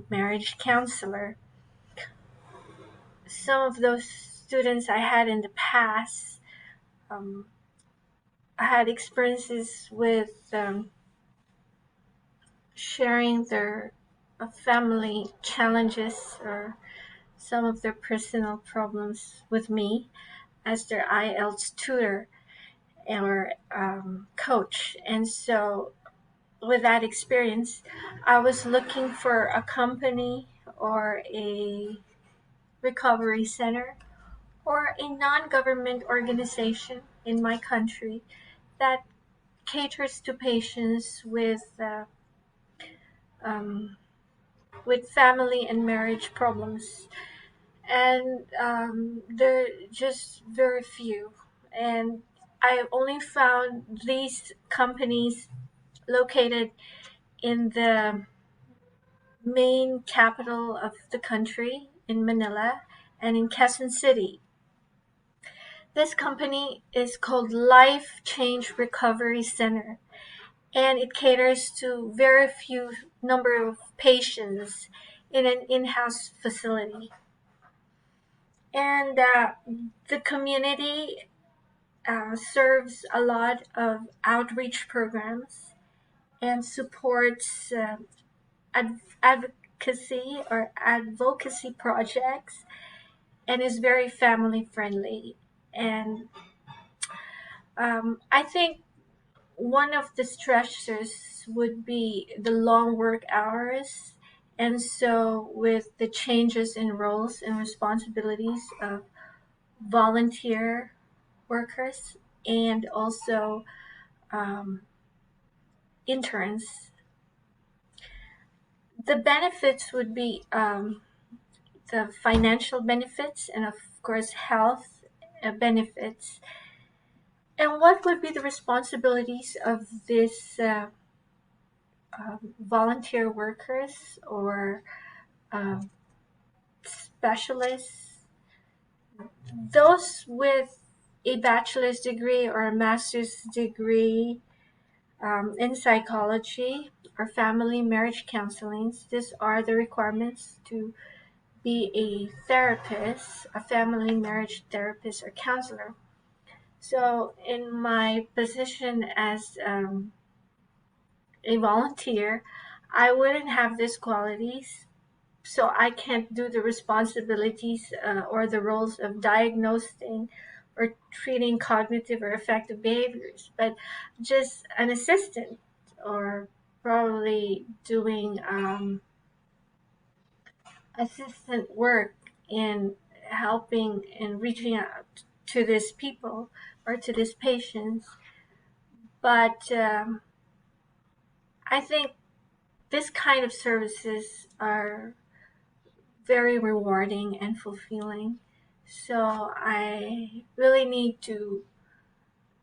marriage counselor. Some of those students I had in the past, um, I had experiences with sharing their family challenges or some of their personal problems with me as their IELTS tutor or coach. And so, with that experience, I was looking for a company or a recovery center or a non government organization in my country that caters to patients um, with family and marriage problems. And there are just very few. And I only found these companies located in the main capital of the country, in Manila, and in Quezon City. This company is called Life Change Recovery Center, and it caters to very few number of patients in an in-house facility. And the community serves a lot of outreach programs and supports advocacy or advocacy projects and is very family friendly. And I think one of the stressors would be the long work hours. And so, with the changes in roles and responsibilities of volunteer workers and also um, interns, the benefits would be the financial benefits and, of course, health benefits. And what would be the responsibilities of these volunteer workers or um, specialists? Those with a bachelor's degree or a master's degree in psychology or family marriage counseling, these are the requirements to be a therapist, a family marriage therapist or counselor. So, in my position as a volunteer, I wouldn't have these qualities. So, I can't do the responsibilities or the roles of diagnosing or treating cognitive or affective behaviors, but just an assistant or probably doing assistant work in helping and reaching out to these people or to these patients. But I think this kind of services are very rewarding and fulfilling. So I really need to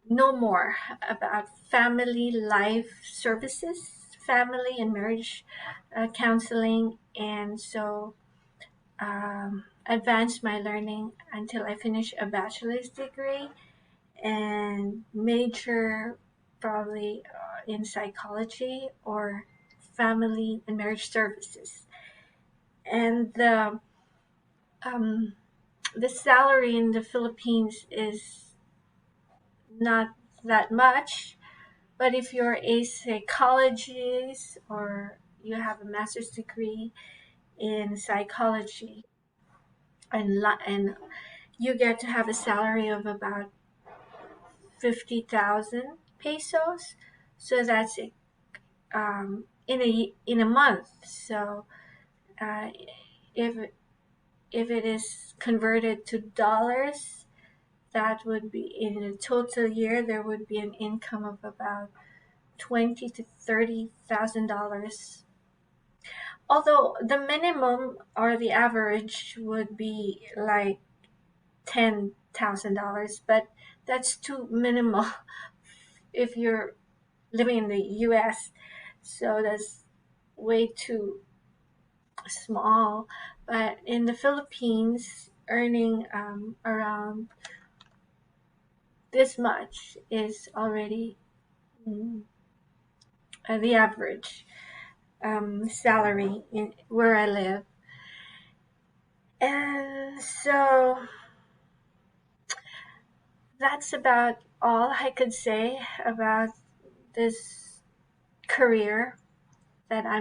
know more about family life services, family and marriage counseling, and so advance my learning until I finish a bachelor's degree and major probably in psychology or family and marriage services. And um, the salary in the Philippines is not that much, but if you're a psychologist or you have a master's degree in psychology and you get to have a salary of about 50,000 pesos. So that's in a month. So uh, if if it is converted to dollars, that would be in a total year there would be an income of about 20 to 30 thousand dollars. Although the minimum or the average would be like $10,000, but that's too minimal if you're living in the U.S. So that's way too small. But in the Philippines, earning around this much is already mm, the average. salary in where I live. And so that's about all I could say about this career that I'm